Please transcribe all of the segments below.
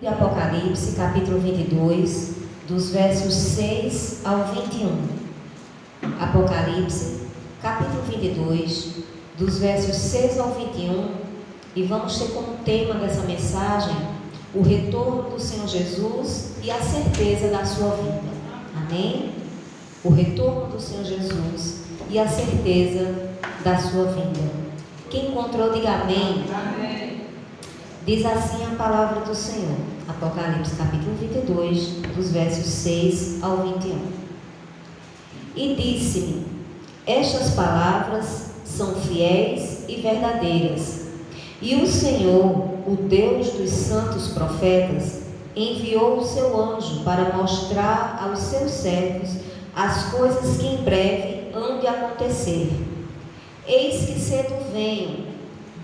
de Apocalipse, capítulo 22, dos versos 6 ao 21. Apocalipse, capítulo 22, dos versos 6 ao 21, e vamos ter como tema dessa mensagem o retorno do Senhor Jesus e a certeza da sua vinda. Amém? O retorno do Senhor Jesus e a certeza da sua vinda. Quem encontrou, diga amém. Amém. Diz assim a palavra do Senhor, Apocalipse capítulo 22, dos versos 6 ao 21. E disse-me: estas palavras são fiéis e verdadeiras. E o Senhor, o Deus dos santos profetas, enviou o seu anjo para mostrar aos seus servos as coisas que em breve hão de acontecer. Eis que cedo venho.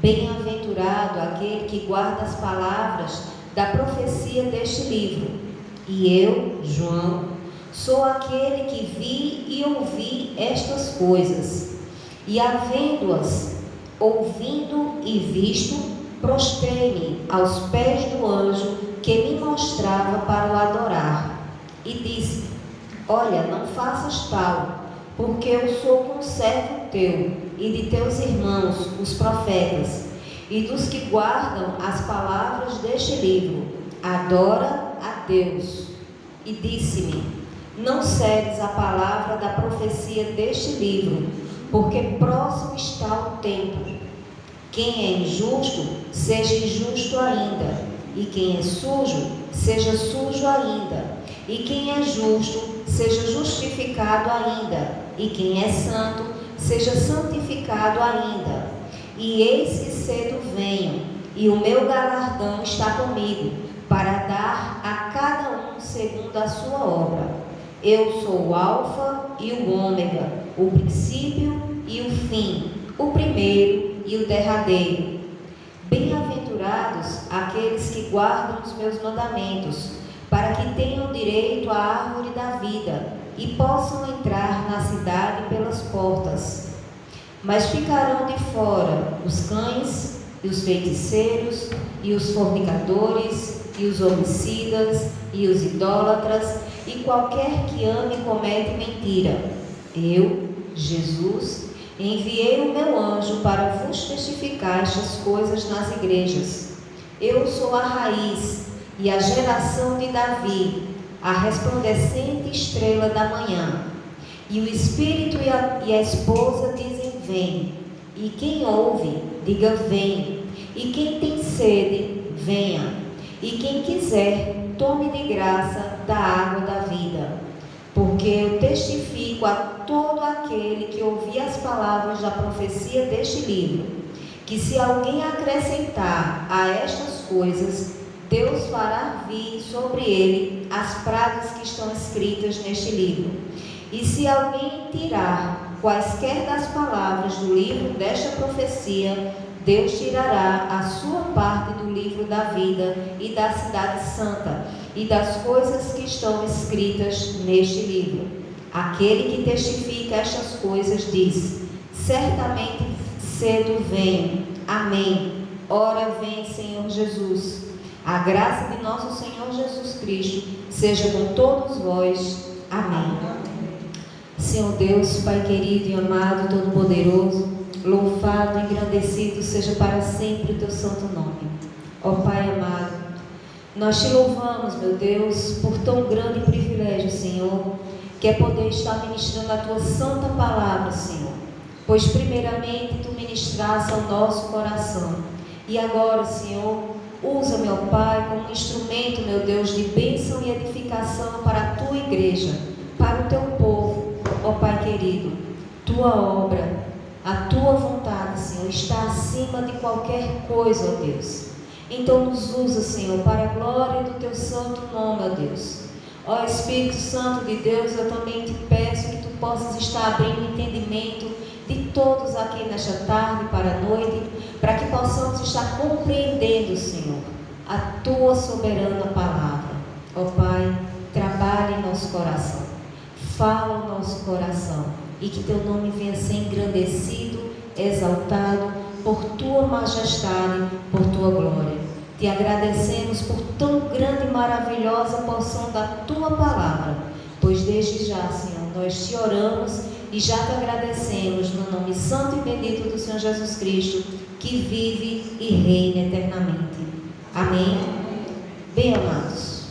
Bem-aventurado aquele que guarda as palavras da profecia deste livro. E eu, João, sou aquele que vi e ouvi estas coisas. E havendo-as ouvido e visto, prostrei-me aos pés do anjo que me mostrava para o adorar. E disse: olha, não faças tal, porque eu sou conservo teu e de teus irmãos, os profetas, e dos que guardam as palavras deste livro. Adora a Deus. E disse-me: não cedes a palavra da profecia deste livro, porque próximo está o tempo. Quem é injusto, seja injusto ainda, e quem é sujo, seja sujo ainda, e quem é justo, seja justificado ainda, e quem é santo, seja santificado ainda. E eis que cedo venho, e o meu galardão está comigo, para dar a cada um segundo a sua obra. Eu sou o Alfa e o Ômega, o princípio e o fim, o primeiro e o derradeiro. Bem-aventurados aqueles que guardam os meus mandamentos, para que tenham direito à árvore da vida e possam entrar na cidade pelas portas. Mas ficarão de fora os cães e os feiticeiros e os fornicadores e os homicidas e os idólatras e qualquer que ame e comete mentira. Eu, Jesus, enviei o meu anjo para vos testificar estas coisas nas igrejas. Eu sou a raiz e a geração de Davi, a resplandecente estrela da manhã. E o Espírito e a esposa dizem: vem. E quem ouve, diga: vem. E quem tem sede, venha. E quem quiser, tome de graça da água da vida. Porque eu testifico a todo aquele que ouvir as palavras da profecia deste livro, que se alguém acrescentar a estas coisas, Deus fará vir sobre ele as pragas que estão escritas neste livro. E se alguém tirar quaisquer das palavras do livro desta profecia, Deus tirará a sua parte do livro da vida e da cidade santa e das coisas que estão escritas neste livro. Aquele que testifica estas coisas diz: certamente cedo venho. Amém. Ora vem, Senhor Jesus. A graça de nosso Senhor Jesus Cristo seja com todos vós. Amém. Senhor Deus, Pai querido e amado, todo-poderoso, louvado e engrandecido seja para sempre o teu santo nome. Ó Pai amado, nós te louvamos, meu Deus, por tão grande privilégio, Senhor, que é poder estar ministrando a tua santa palavra, Senhor. Pois primeiramente tu ministraste ao nosso coração. E agora, Senhor, usa, meu Pai, como instrumento, meu Deus, de bênção e edificação para a tua igreja, para o teu povo. Ó Pai querido, tua obra, a tua vontade, Senhor, está acima de qualquer coisa, ó Deus. Então nos usa, Senhor, para a glória do teu santo nome, ó Deus. Ó Espírito Santo de Deus, eu também te peço que tu possas estar abrindo o entendimento de todos aqui nesta tarde para a noite, para que possamos estar compreendendo, Senhor, a tua soberana palavra. Ó Pai, trabalhe em nosso coração, fala o nosso coração, e que teu nome venha ser engrandecido, exaltado por tua majestade, por tua glória. Te agradecemos por tão grande maravilhosa porção da Tua palavra, pois desde já, Senhor, nós te oramos e já te agradecemos no nome santo e bendito do Senhor Jesus Cristo, que vive e reina eternamente. Amém? Bem, amados,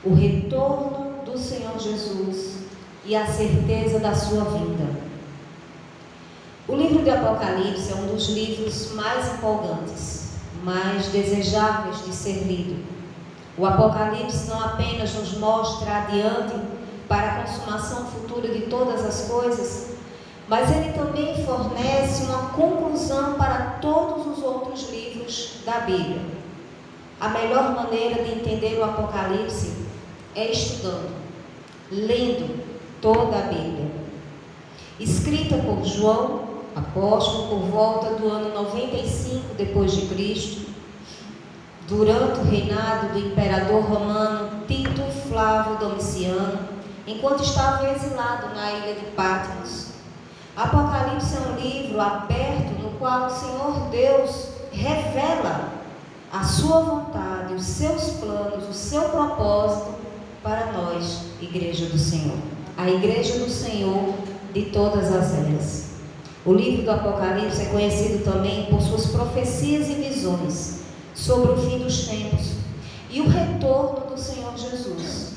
o retorno do Senhor Jesus e a certeza da sua vinda. O livro de Apocalipse é um dos livros mais empolgantes, mais desejáveis de ser lido. O Apocalipse não apenas nos mostra adiante para a consumação futura de todas as coisas, mas ele também fornece uma conclusão para todos os outros livros da Bíblia. A melhor maneira de entender o Apocalipse é estudando, lendo toda a Bíblia. Escrita por João, apóstolo, por volta do ano 95 depois de Cristo, durante o reinado do imperador romano Tito Flávio Domiciano, enquanto estava exilado na ilha de Patmos. Apocalipse é um livro aberto no qual o Senhor Deus revela a sua vontade, os seus planos, o seu propósito para nós, Igreja do Senhor. A Igreja do Senhor de todas as eras. O livro do Apocalipse é conhecido também por suas profecias e visões sobre o fim dos tempos e o retorno do Senhor Jesus.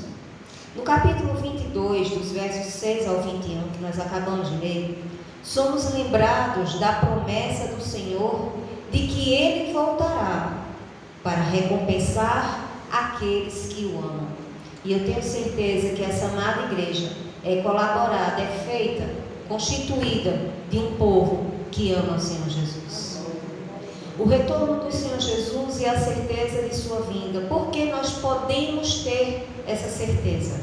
No capítulo 22, dos versos 6 ao 21, que nós acabamos de ler, somos lembrados da promessa do Senhor de que Ele voltará para recompensar aqueles que o amam. E eu tenho certeza que essa amada igreja é colaborada, é feita, constituída de um povo que ama o Senhor Jesus. O retorno do Senhor Jesus e a certeza de sua vinda. Por que nós podemos ter essa certeza?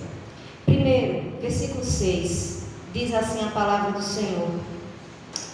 Primeiro, versículo 6, diz assim a palavra do Senhor: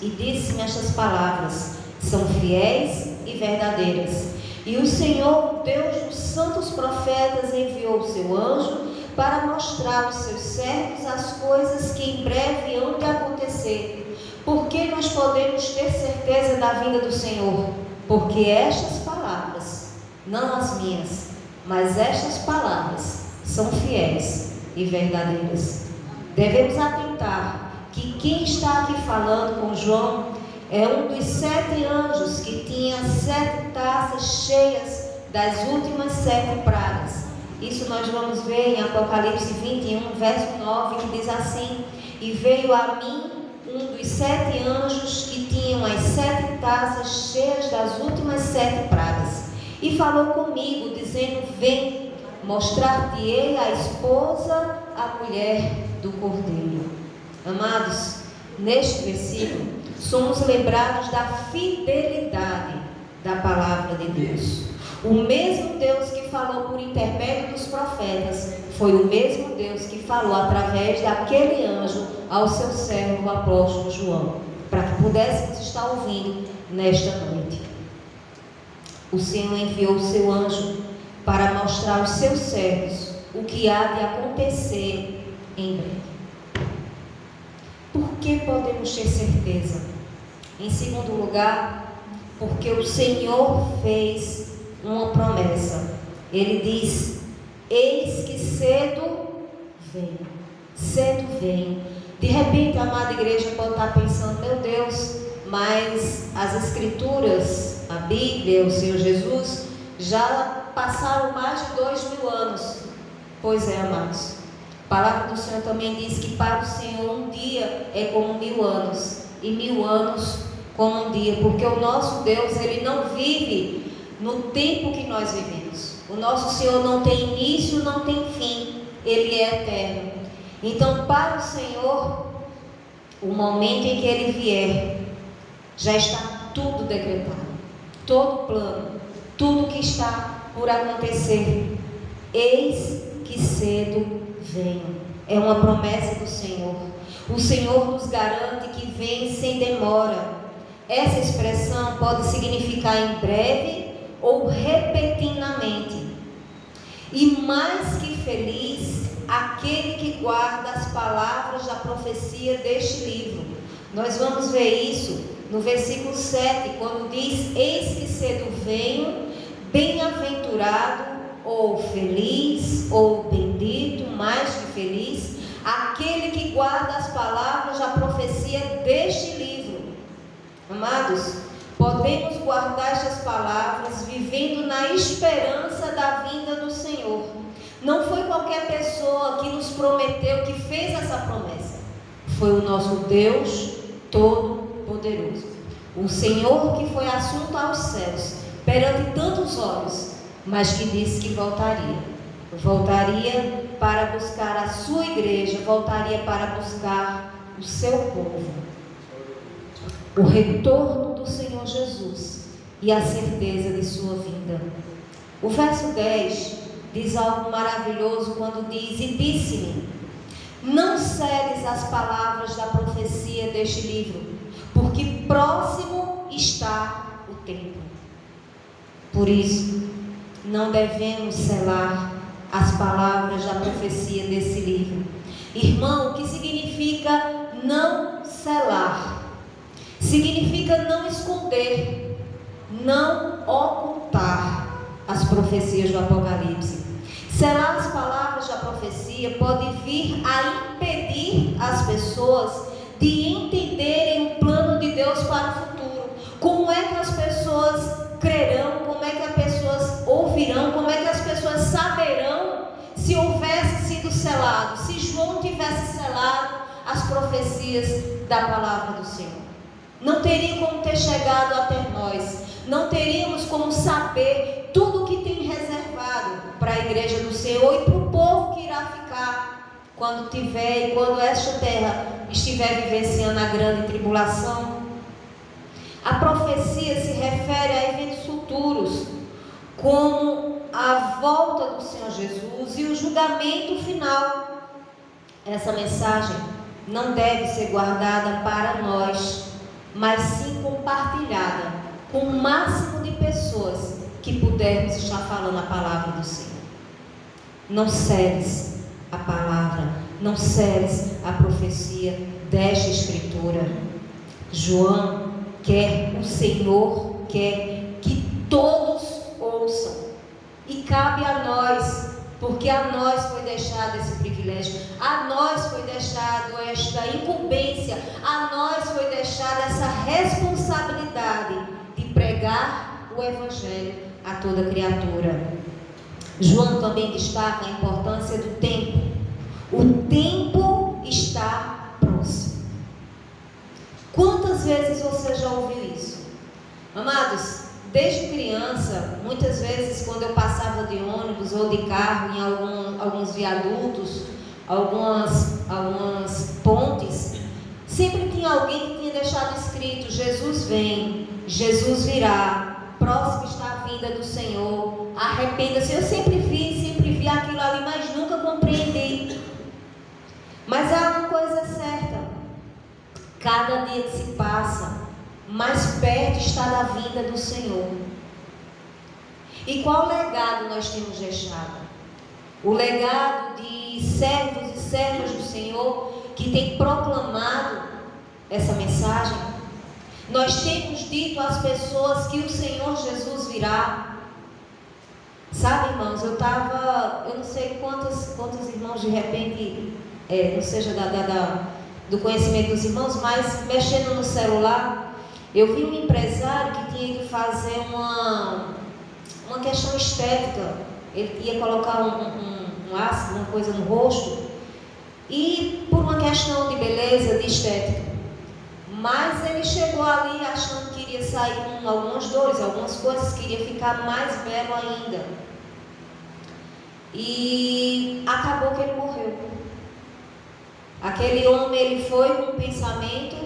e disse-me estas palavras, são fiéis e verdadeiras. E o Senhor, Deus dos santos profetas, enviou o seu anjo para mostrar aos seus servos as coisas que em breve hão de acontecer. Por que nós podemos ter certeza da vinda do Senhor? Porque estas palavras, não as minhas, mas estas palavras são fiéis e verdadeiras. Devemos atentar que quem está aqui falando com João é um dos 7 anjos que tinha 7 taças cheias das últimas 7 pragas. Isso nós vamos ver em Apocalipse 21, verso 9, que diz assim: e veio a mim um dos 7 anjos que tinham as 7 taças cheias das últimas 7 pragas, e falou comigo, dizendo: vem, mostrar-te-ei a esposa, a mulher do Cordeiro. Amados, neste versículo, somos lembrados da fidelidade da palavra de Deus. O mesmo Deus que falou por intermédio dos profetas foi o mesmo Deus que falou através daquele anjo ao seu servo, o apóstolo João, para que pudéssemos estar ouvindo nesta noite. O Senhor enviou o seu anjo para mostrar aos seus servos o que há de acontecer em breve. Por que podemos ter certeza? Em segundo lugar, porque o Senhor fez uma promessa. Ele diz: eis que cedo venho. Cedo venho. De repente, a amada igreja pode estar pensando: meu Deus, mas as Escrituras, a Bíblia, o Senhor Jesus, já passaram mais de 2000 anos. Pois é, amados. A palavra do Senhor também diz que para o Senhor um dia é como 1000 anos, e 1000 anos como um dia, porque o nosso Deus, Ele não vive no tempo que nós vivemos. O nosso Senhor não tem início, não tem fim, Ele é eterno. Então, para o Senhor, o momento em que Ele vier, já está tudo decretado, todo plano, tudo que está por acontecer. Eis que cedo venho. É uma promessa do Senhor. O Senhor nos garante que vem sem demora. Essa expressão pode significar em breve ou repentinamente. E mais que feliz aquele que guarda as palavras da profecia deste livro. Nós vamos ver isso no versículo 7, quando diz: eis que cedo venho, bem-aventurado ou feliz, ou bendito, mais que feliz, aquele que guarda as palavras da profecia deste livro. Amados, podemos guardar estas palavras vivendo na esperança da vinda do Senhor. Não foi qualquer pessoa que nos prometeu, que fez essa promessa. Foi o nosso Deus Todo-Poderoso. O Senhor que foi assunto aos céus, perante tantos olhos, mas que disse que voltaria. Voltaria para buscar a sua igreja, voltaria para buscar o seu povo. O retorno do Senhor Jesus e a certeza de sua vinda. O verso 10 diz algo maravilhoso quando diz: e disse-me, não cedes as palavras da profecia deste livro, porque próximo está o tempo. Por isso, não devemos selar as palavras da profecia desse livro. Irmão, o que significa não selar? Significa não esconder, não ocultar as profecias do Apocalipse. Selar as palavras da profecia pode vir a impedir as pessoas de entenderem o plano de Deus para o futuro. Como é que as pessoas crerão? Como é que as pessoas ouvirão? Como é que as pessoas saberão se houvesse sido selado, se João tivesse selado as profecias da palavra do Senhor? Não teria como ter chegado até nós, não teríamos como saber tudo o que tem reservado para a igreja do Senhor e para o povo que irá ficar quando esta terra estiver vivenciando a grande tribulação. A profecia se refere a eventos futuros, como a volta do Senhor Jesus e o julgamento final. Essa mensagem não deve ser guardada para nós, mas sim compartilhada com o máximo de pessoas que pudermos estar falando a palavra do Senhor. Não cedes a palavra, não cedes a profecia desta Escritura. João o Senhor quer que todos ouçam, e cabe a nós, porque a nós foi deixado esse privilégio, a nós foi deixado esta incumbência, a nós foi deixada essa responsabilidade de pregar o Evangelho a toda criatura. João também destaca a importância do tempo. O tempo está próximo. Quantas vezes você já ouviu isso? Amados, desde criança, muitas vezes quando eu passava de ônibus ou de carro em alguns viadutos, algumas pontes, sempre tinha alguém que tinha deixado escrito: Jesus vem, Jesus virá, próximo está a vinda do Senhor, arrependa-se. Eu sempre vi aquilo ali, mas nunca compreendi. Mas há uma coisa certa: cada dia que se passa, mais perto está da vinda do Senhor. E qual legado nós temos deixado? O legado de servos e servas do Senhor que tem proclamado essa mensagem. Nós temos dito às pessoas que o Senhor Jesus virá. Sabe, irmãos, eu não sei quantos irmãos de repente, não seja do conhecimento dos irmãos, mas mexendo no celular, eu vi um empresário que tinha que fazer uma questão estética. Ele ia colocar um ácido, uma coisa no rosto, e por uma questão de beleza, de estética. Mas ele chegou ali achando que iria sair com algumas dores, algumas coisas, que iria ficar mais belo ainda. E acabou que ele morreu. Aquele homem, ele foi com um pensamento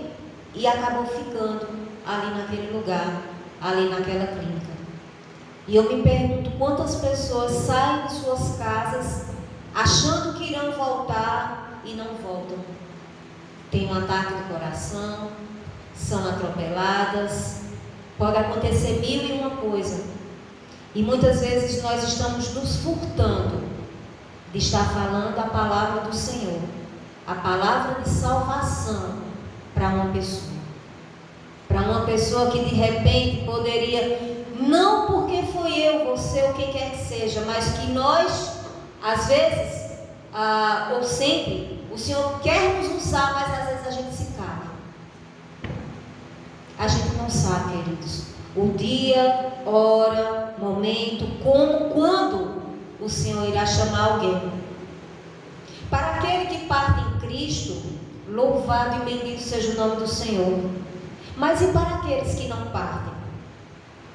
e acabou ficando ali naquele lugar, ali naquela clínica. E eu me pergunto quantas pessoas saem de suas casas achando que irão voltar e não voltam. Tem um ataque do coração, são atropeladas, pode acontecer 1001 coisa. E muitas vezes nós estamos nos furtando de estar falando a palavra do Senhor, a palavra de salvação para uma pessoa. Para uma pessoa que de repente poderia, não porque foi eu, vou você, ou quem quer que seja, mas que nós, às vezes, ou sempre, o Senhor quer nos usar, mas às vezes a gente se cala. A gente não sabe, queridos, o dia, hora, momento, como, quando o Senhor irá chamar alguém. Para aquele que parte em Cristo, louvado e bendito seja o nome do Senhor. Mas e para aqueles que não partem?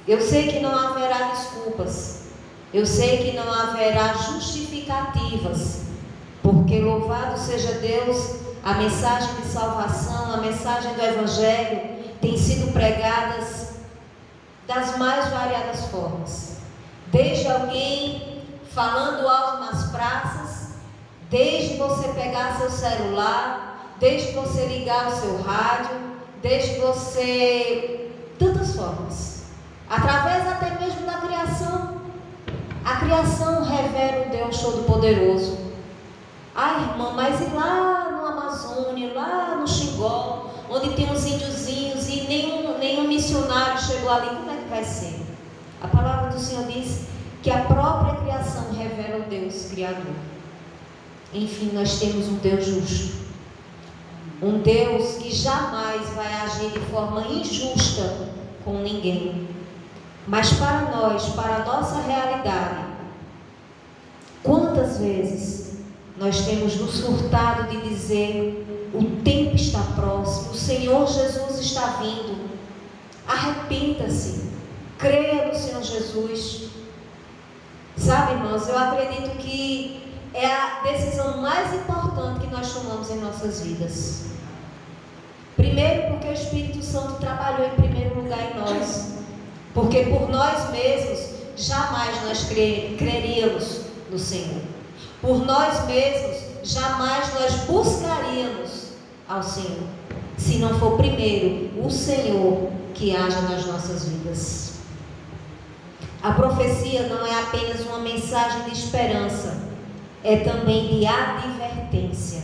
Eu sei que não haverá desculpas, eu sei que não haverá justificativas, porque louvado seja Deus, a mensagem de salvação, a mensagem do Evangelho tem sido pregadas das mais variadas formas. Desde alguém falando alto nas praças, desde você pegar seu celular, desde você ligar o seu rádio, desde você... tantas formas. Através até mesmo da criação. A criação revela o Deus Todo-Poderoso. Irmã, mas e lá no Amazônia, lá no Xingó, onde tem uns índiozinhos e nenhum missionário chegou ali, como é que vai ser? A palavra do Senhor diz que a própria criação revela o Deus Criador. Enfim, nós temos um Deus justo. Um Deus que jamais vai agir de forma injusta com ninguém. Mas para nós, para a nossa realidade, quantas vezes nós temos nos furtado de dizer: o tempo está próximo, o Senhor Jesus está vindo, arrependa-se, creia no Senhor Jesus. Sabe, irmãos, eu acredito que é a decisão mais importante que nós tomamos em nossas vidas. Primeiro, porque o Espírito Santo trabalhou em primeiro lugar em nós. Porque por nós mesmos, jamais nós creríamos no Senhor. Por nós mesmos, jamais nós buscaríamos ao Senhor, se não for primeiro o Senhor que haja nas nossas vidas. A profecia não é apenas uma mensagem de esperança, é também de advertência.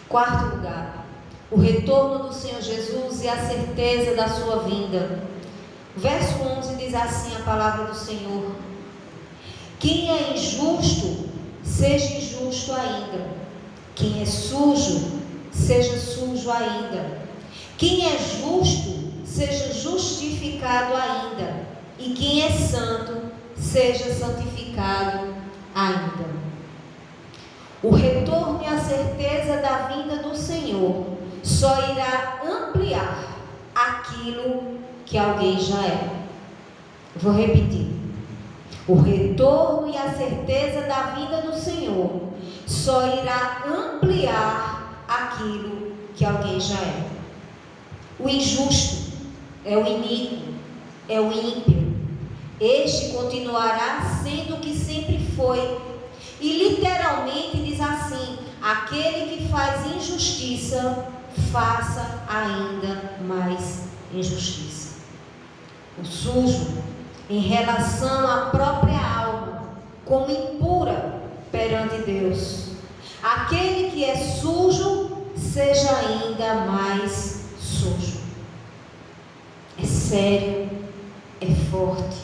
Quarto lugar, o retorno do Senhor Jesus e a certeza da sua vinda. Verso 11 diz assim a palavra do Senhor: quem é injusto, seja injusto ainda. Quem é sujo, seja sujo ainda. Quem é justo, seja justificado ainda. E quem é santo, seja santificado ainda. O retorno e a certeza da vinda do Senhor só irá ampliar aquilo que alguém já é. Vou repetir. O retorno e a certeza da vinda do Senhor só irá ampliar aquilo que alguém já é. O injusto é o iníquo, é o ímpio. Este continuará sendo o que sempre foi. E literalmente diz assim: aquele que faz injustiça, faça ainda mais injustiça. O sujo, em relação à própria alma, como impura perante Deus. Aquele que é sujo, seja ainda mais sujo. É sério, é forte.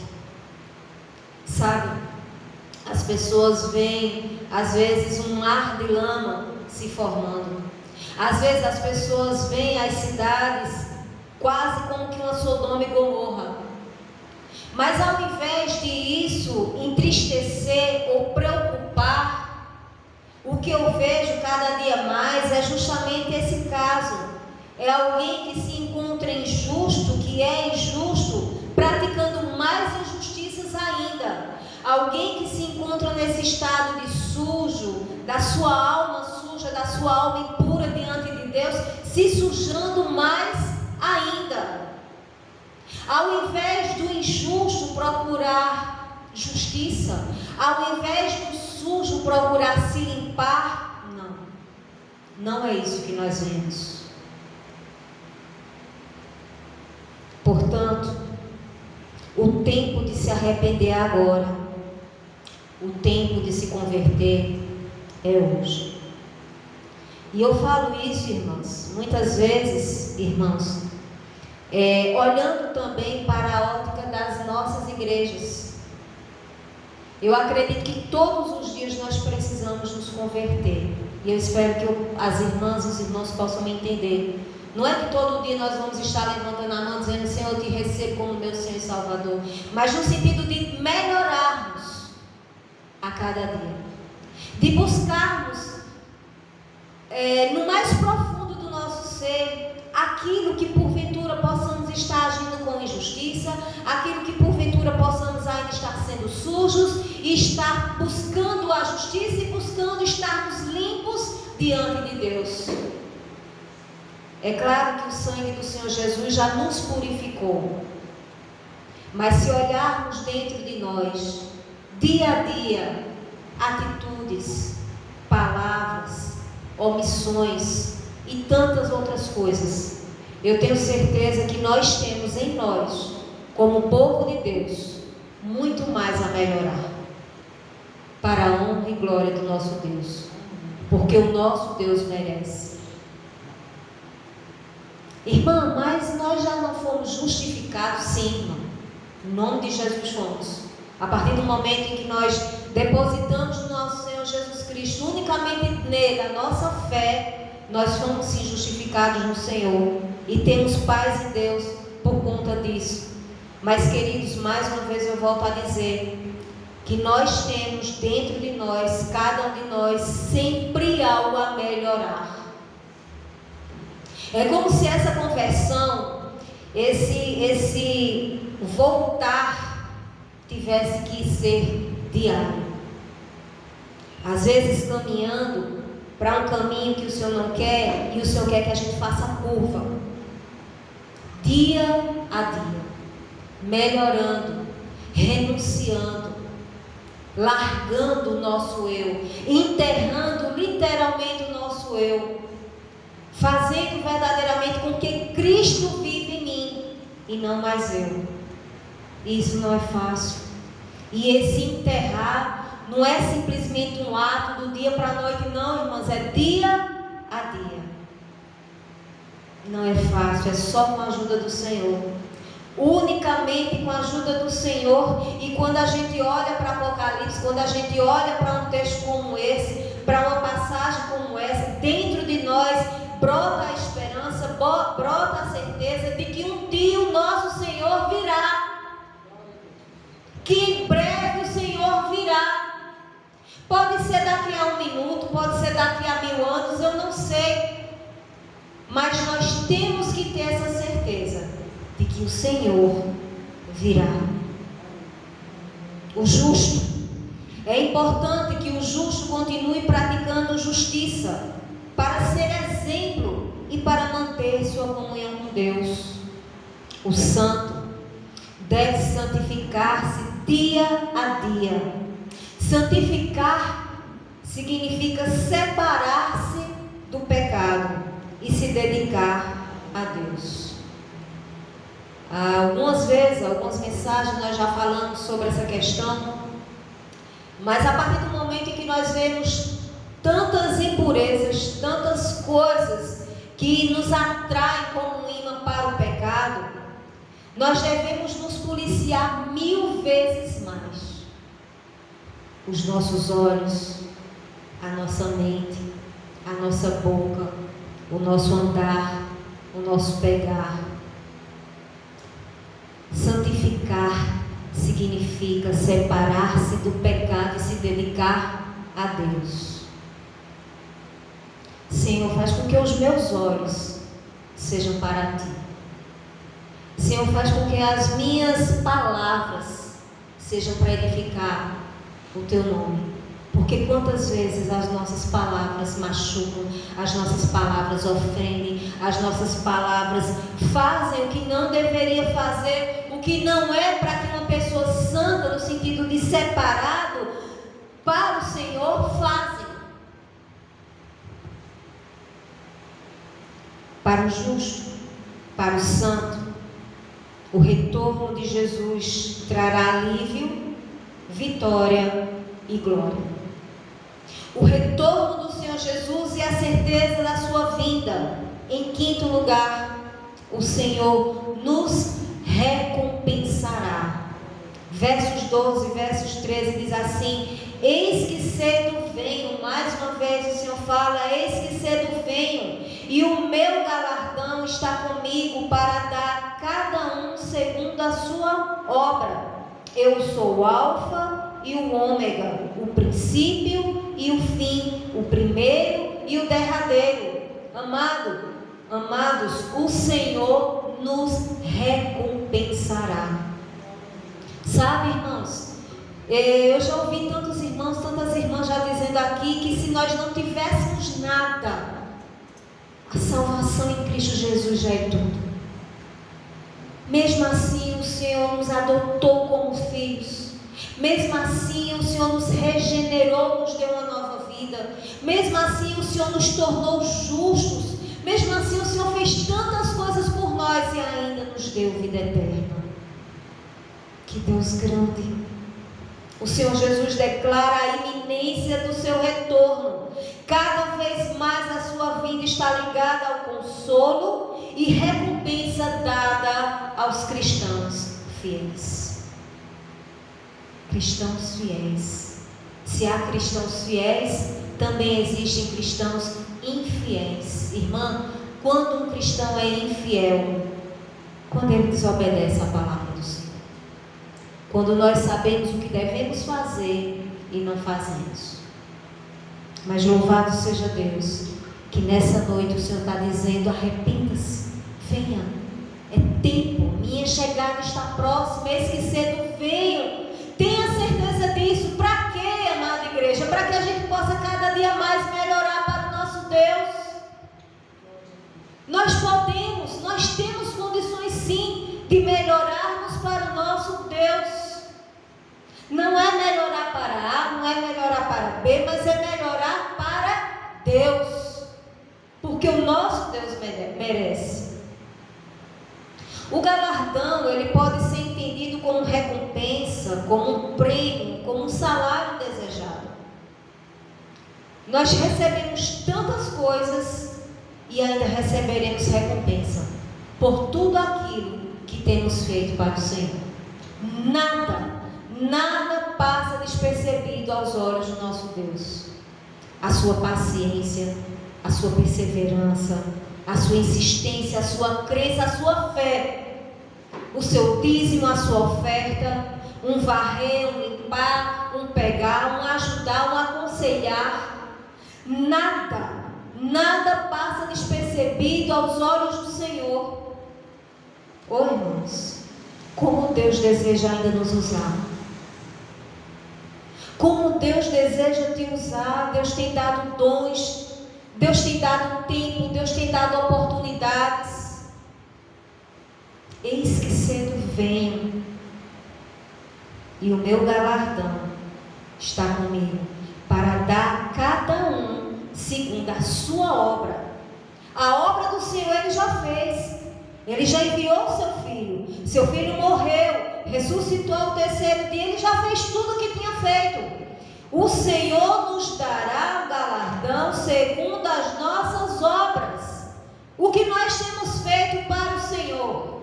Sabe, as pessoas veem, às vezes, um mar de lama se formando. Às vezes as pessoas veem as cidades quase como que uma Sodoma e Gomorra. Mas ao invés de isso entristecer ou preocupar, o que eu vejo cada dia mais é justamente esse caso. É alguém que se encontra injusto, que é injusto, praticando mais injustiças ainda. Alguém que se encontra nesse estado de sujo, da sua alma suja, da sua alma impura diante de Deus, se sujando mais ainda. Ao invés do injusto procurar justiça, ao invés do sujo procurar se limpar, não é isso que nós vemos. Portanto, o tempo de se arrepender agora, o tempo de se converter é hoje. E eu falo isso, irmãos, muitas vezes, irmãos, olhando também para a ótica das nossas igrejas. Eu acredito que todos os dias nós precisamos nos converter. E eu espero que as irmãs e os irmãos possam me entender. Não é que todo dia nós vamos estar levantando a mão dizendo: Senhor, eu te recebo como meu Senhor e Salvador. Mas no sentido de melhorarmos a cada dia. De buscarmos no mais profundo do nosso ser aquilo que porventura possamos estar agindo com injustiça, aquilo que porventura possamos ainda estar sendo sujos, e estar buscando a justiça e buscando estarmos limpos diante de Deus. É claro que o sangue do Senhor Jesus já nos purificou, mas se olharmos dentro de nós, dia a dia, atitudes, palavras, omissões e tantas outras coisas, eu tenho certeza que nós temos em nós, como povo de Deus, muito mais a melhorar, para a honra e glória do nosso Deus, porque o nosso Deus merece. Irmã, mas nós já não fomos justificados? Sim, irmã. Em nome de Jesus fomos. A partir do momento em que nós depositamos no nosso Senhor Jesus Cristo, unicamente nele, a nossa fé, nós fomos sim justificados no Senhor. E temos paz em Deus por conta disso. Mas, queridos, mais uma vez eu volto a dizer que nós temos dentro de nós, cada um de nós, sempre algo a melhorar. É como se essa conversão, esse voltar, tivesse que ser diário. Às vezes caminhando para um caminho que o Senhor não quer, e o Senhor quer que a gente faça a curva. Dia a dia, melhorando, renunciando, largando o nosso eu, enterrando literalmente o nosso eu, fazendo verdadeiramente com que Cristo vive em mim e não mais eu. Isso não é fácil. E esse enterrar não é simplesmente um ato do dia para a noite, não, irmãs, é dia a dia. Não é fácil, é só com a ajuda do Senhor. Unicamente com a ajuda do Senhor. E quando a gente olha para Apocalipse, quando a gente olha para um texto como esse, para uma passagem como essa, dentro de nós brota a esperança, brota a certeza de que um dia o nosso Senhor virá, que em breve o Senhor virá. Pode ser daqui a 1 minuto, pode ser daqui a 1000 anos, eu não sei, mas nós temos que ter essa certeza de que o Senhor virá. O justo, é importante que o justo continue praticando justiça, para ser exemplo e para manter sua comunhão com Deus. O santo deve santificar-se dia a dia. Santificar significa separar-se do pecado e se dedicar a Deus. Algumas vezes, algumas mensagens nós já falamos sobre essa questão, mas a partir do momento em que nós vemos tantas impurezas, tantas coisas que nos atraem como um imã para o pecado, nós devemos nos policiar 1000 vezes mais. Os nossos olhos, a nossa mente, a nossa boca, o nosso andar, o nosso pegar. Santificar significa separar-se do pecado e se dedicar a Deus. Senhor, faz com que os meus olhos sejam para Ti. Senhor, faz com que as minhas palavras sejam para edificar o Teu nome. Porque quantas vezes as nossas palavras machucam, as nossas palavras ofendem, as nossas palavras fazem o que não deveria fazer, o que não é para que uma pessoa santa, no sentido de separado para o Senhor, fazem. Para o justo, para o santo, o retorno de Jesus trará alívio, vitória e glória. O retorno do Senhor Jesus e a certeza da sua vinda. Em quinto lugar, o Senhor nos recompensará. Versos 12, versos 13 diz assim: eis que cedo venho, mais uma vez o Senhor fala, eis que cedo venho, e o meu galardão está comigo para dar a cada um segundo a sua obra. Eu sou o Alfa e o Ômega, o princípio e o fim, o primeiro e o derradeiro. Amados, o Senhor nos recompensará. Sabe, irmãos, eu já ouvi tantos irmãos, tantas irmãs já dizendo aqui que se nós não tivéssemos nada, a salvação em Cristo Jesus já é tudo. Mesmo assim o Senhor nos adotou como filhos. Mesmo assim o Senhor nos regenerou, nos deu uma nova vida. Mesmo assim o Senhor nos tornou justos. Mesmo assim o Senhor fez tantas coisas por nós e ainda nos deu vida eterna. Que Deus grande. O Senhor Jesus declara a iminência do seu retorno. Cada vez mais a sua vida está ligada ao consolo e recompensa dada aos cristãos fiéis. Cristãos fiéis. Se há cristãos fiéis, também existem cristãos infiéis. Irmã, quando um cristão é infiel, quando ele desobedece a palavra do Senhor, quando nós sabemos o que devemos fazer e não fazemos. Mas louvado seja Deus, que nessa noite o Senhor está dizendo: arrependa-se, venha, é tempo, minha chegada está próxima, eis que cedo venho. Tenha certeza disso. Para quê, amada igreja? Para que a gente possa cada dia mais melhorar para o nosso Deus. Nós temos condições sim de melhorarmos para o nosso Deus. Não é melhorar para A, não é melhorar para B, mas é melhorar para Deus. Porque o nosso Deus merece. O galardão, ele pode ser entendido como recompensa, como um prêmio, como um salário desejado. Nós recebemos tantas coisas e ainda receberemos recompensa por tudo aquilo que temos feito para o Senhor. Nada passa despercebido aos olhos do nosso Deus. A sua paciência, a sua perseverança, a sua insistência, a sua crença, a sua fé, o seu dízimo, a sua oferta, um varrer, um limpar, um pegar, um ajudar, um aconselhar. Nada passa despercebido aos olhos do Senhor. Oh, irmãos, como Deus deseja ainda nos usar. Como Deus deseja te usar. Deus tem dado dons, Deus tem dado tempo, Deus tem dado oportunidades. Eis que cedo venho, e o meu galardão está comigo, para dar a cada um segundo a sua obra. A obra do Senhor Ele já fez. Ele já enviou o seu filho. Seu filho morreu, ressuscitou ao terceiro dia. Ele já fez tudo o que tinha feito. O Senhor nos dará o galardão segundo as nossas obras. O que nós temos feito para o Senhor?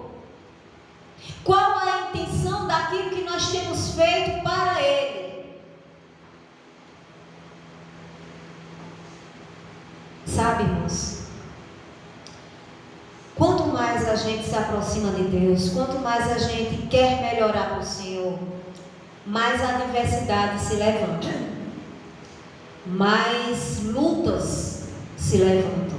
Qual a intenção daquilo que nós temos feito para Ele? Sabe, irmãos, quanto mais a gente se aproxima de Deus, quanto mais a gente quer melhorar para o Senhor, mais a adversidade se levanta, mais lutas se levantam.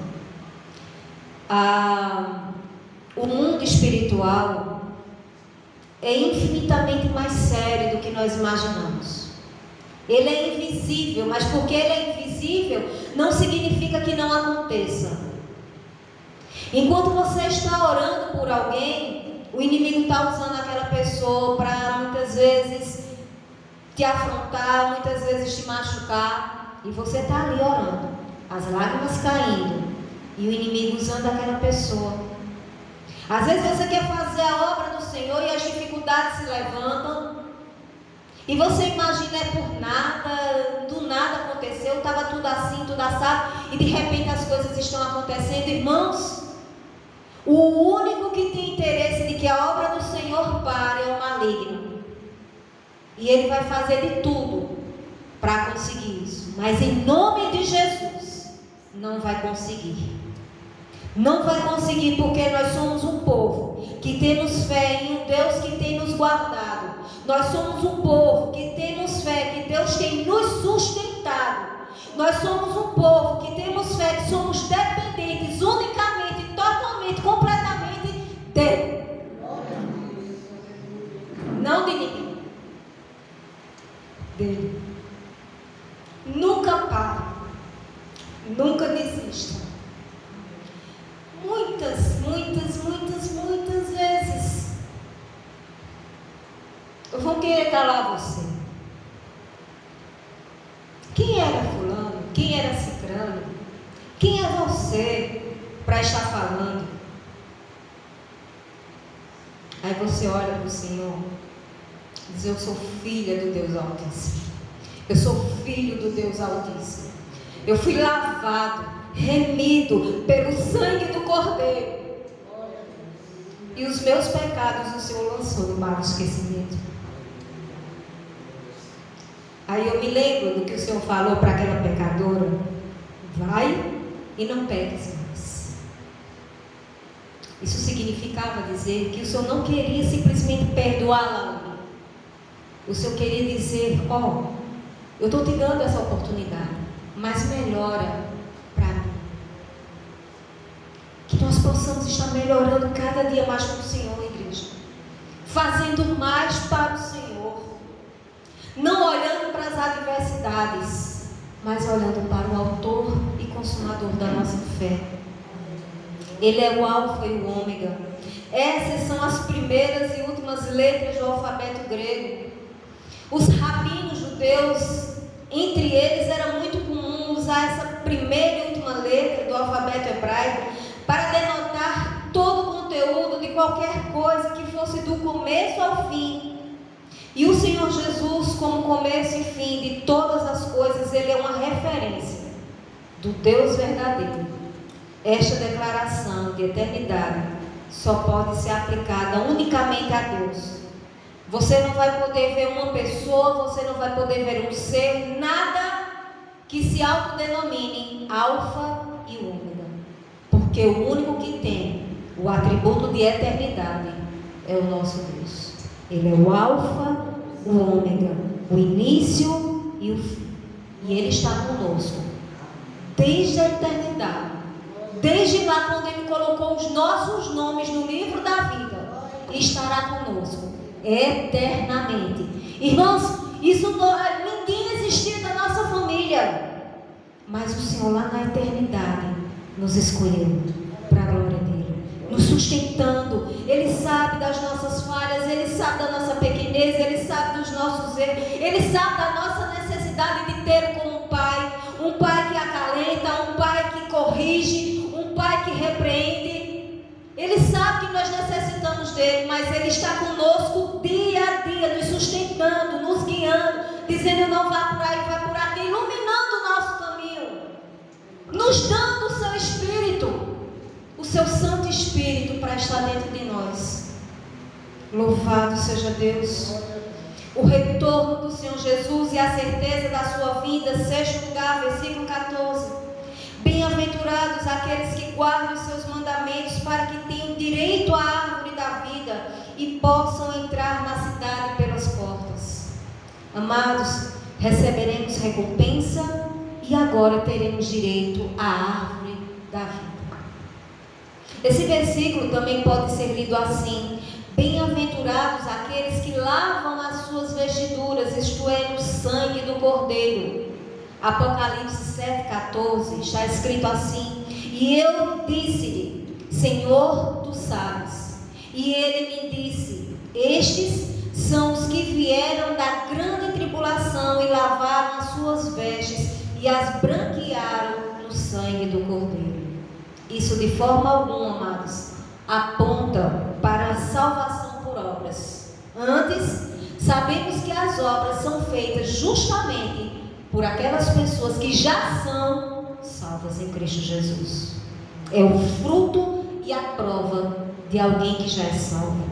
O mundo espiritual é infinitamente mais sério do que nós imaginamos. Ele é invisível, mas porque ele é invisível, não significa que não aconteça. Enquanto você está orando por alguém, o inimigo está usando aquela pessoa para muitas vezes te afrontar, muitas vezes te machucar, e você está ali orando, as lágrimas caindo, e o inimigo usando aquela pessoa. Às vezes você quer fazer a obra do Senhor e as dificuldades se levantam, e você imagina é por nada, do nada aconteceu, estava tudo assim, tudo assado, e de repente as coisas estão acontecendo. Irmãos, O único que tem interesse de que a obra do Senhor pare é o maligno. E ele vai fazer de tudo para conseguir isso. Mas em nome de Jesus, não vai conseguir. Não vai conseguir, porque nós somos um povo que temos fé em um Deus que tem nos guardado. Nós somos um povo que temos fé que Deus tem nos sustentado. Nós somos um povo que temos fé que somos dependentes unicamente, totalmente, completamente dele. Não de ninguém. Dele. Nunca pare. Nunca desista. Muitas vezes vão querer calar você. Quem era fulano? Quem era cicrano? Quem é você para estar falando? Aí você olha para o Senhor e diz: eu sou filha do Deus Altíssimo. Eu sou filho do Deus Altíssimo. Eu fui lavado, remido pelo sangue do Cordeiro. E os meus pecados o Senhor lançou no mar do esquecimento. Aí eu me lembro do que o Senhor falou para aquela pecadora: vai e não peques mais. Isso significava dizer que o Senhor não queria simplesmente perdoá-la. O Senhor queria dizer: eu estou te dando essa oportunidade, mas melhora para mim. Que nós possamos estar melhorando cada dia mais com o Senhor, igreja. Fazendo mais para o Senhor. Não olhando para as adversidades, mas olhando para o autor e consumador da nossa fé. Ele é o alfa e o ômega. Essas são as primeiras e últimas letras do alfabeto grego. Os rabinos judeus, entre eles era muito comum usar essa primeira e última letra do alfabeto hebraico para denotar todo o conteúdo de qualquer coisa que fosse do começo ao fim. E o Senhor Jesus, como começo e fim de todas as coisas, Ele é uma referência do Deus verdadeiro. Esta declaração de eternidade só pode ser aplicada unicamente a Deus. Você não vai poder ver uma pessoa, você não vai poder ver um ser, nada que se autodenomine Alfa e Ômega. Porque o único que tem o atributo de eternidade é o nosso Deus. Ele é o Alfa, o Ômega, o início e o fim. E Ele está conosco desde a eternidade. Desde lá quando Ele colocou os nossos nomes no livro da vida, estará conosco eternamente. Irmãos, ninguém existia da nossa família, mas o Senhor lá na eternidade nos escolheu para a glória dele, nos sustentando. Ele sabe das nossas falhas, Ele sabe da nossa pequenez, Ele sabe dos nossos erros, Ele sabe da nossa necessidade de ter como um pai que acalenta, um pai que corrige, um pai que repreende. Ele sabe que nós necessitamos dele, mas Ele está conosco dia a dia, nos sustentando, nos guiando, dizendo: não vá por aí, vá por aqui, iluminando o nosso caminho, nos dando o seu Espírito, o seu Santo Espírito para estar dentro de nós. Louvado seja Deus. O retorno do Senhor Jesus e a certeza da sua vinda. Sexto lugar, versículo 14. Bem-aventurados aqueles que guardam os seus mandamentos, para que tenham direito à árvore da vida e possam entrar na cidade pelas portas. Amados, receberemos recompensa e agora teremos direito à árvore da vida. Esse versículo também pode ser lido assim: bem-aventurados aqueles que lavam as suas vestiduras, isto é, no sangue do Cordeiro. Apocalipse 7,14 está escrito assim: e eu disse-lhe: Senhor, tu sabes. E ele me disse: estes são os que vieram da grande tribulação e lavaram as suas vestes e as branquearam no sangue do Cordeiro. Isso de forma alguma, amados, aponta para a salvação por obras. Antes, sabemos que as obras são feitas justamente por aquelas pessoas que já são salvas em Cristo Jesus. É o fruto e a prova de alguém que já é salvo.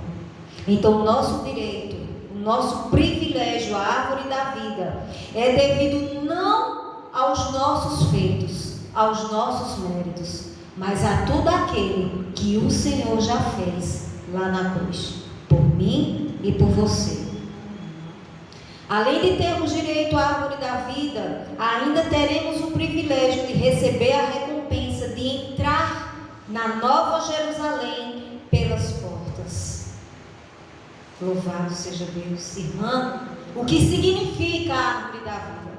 Então, o nosso direito, o nosso privilégio, a árvore da vida, é devido não aos nossos feitos, aos nossos méritos, mas a todo aquele que o Senhor já fez lá na cruz, por mim e por você. Além de termos direito à árvore da vida, ainda teremos o privilégio de receber a recompensa de entrar na Nova Jerusalém pelas portas. Louvado seja Deus. Irmã, o que significa a árvore da vida?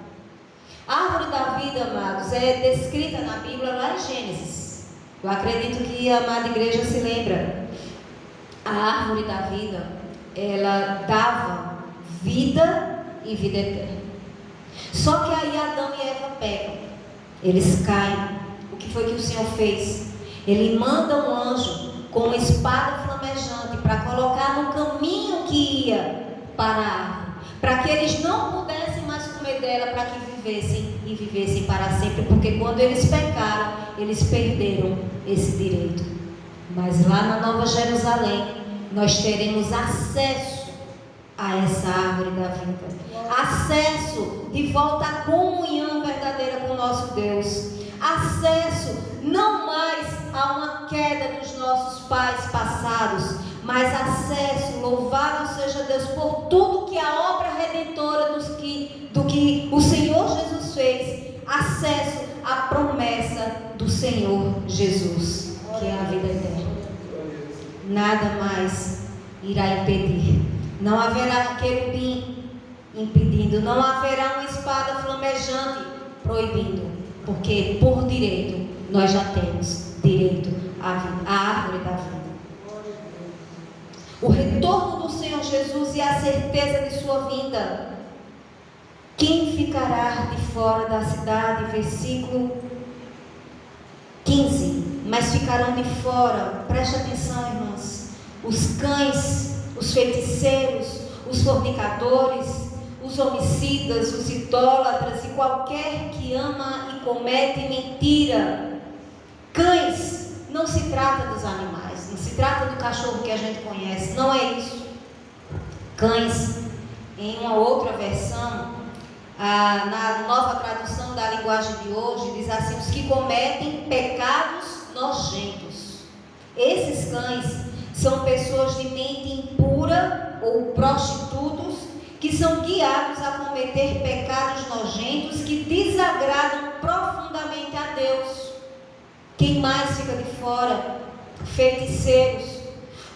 A árvore da vida, amados, é descrita na Bíblia lá em Gênesis. Eu acredito que a amada igreja se lembra. A árvore da vida, ela dava vida e vida eterna. Só que aí Adão e Eva pecam, eles caem. O que foi que o Senhor fez? Ele manda um anjo com uma espada flamejante para colocar no caminho que ia para a árvore, para que eles não pudessem mais comer dela, para que vivessem e vivessem para sempre, porque quando eles pecaram, eles perderam esse direito. Mas lá na Nova Jerusalém, nós teremos acesso a essa árvore da vida, acesso de volta à comunhão verdadeira com o nosso Deus, acesso não mais a uma queda dos nossos pais passados, mas acesso, louvado seja Deus por tudo que a obra redentora do que o Senhor Jesus fez, acesso à promessa do Senhor Jesus, que é a vida eterna. Nada mais irá impedir. Não haverá querubim impedindo, não haverá uma espada flamejante proibindo, porque por direito nós já temos direito à árvore da vida. O retorno do Senhor Jesus e a certeza de sua vinda. Quem ficará de fora da cidade? Versículo 15. Mas ficarão de fora, preste atenção, irmãos, os cães, os feiticeiros, os fornicadores, os homicidas, os idólatras e qualquer que ama e comete mentira. Cães, não se trata dos animais, não se trata do cachorro que a gente conhece, não é isso. Cães, em uma outra versão, na nova tradução da linguagem de hoje, diz assim: os que cometem pecados nojentos. Esses cães são pessoas de mente impura ou prostitutos que são guiados a cometer pecados nojentos que desagradam profundamente a Deus. Quem mais fica de fora? Feiticeiros,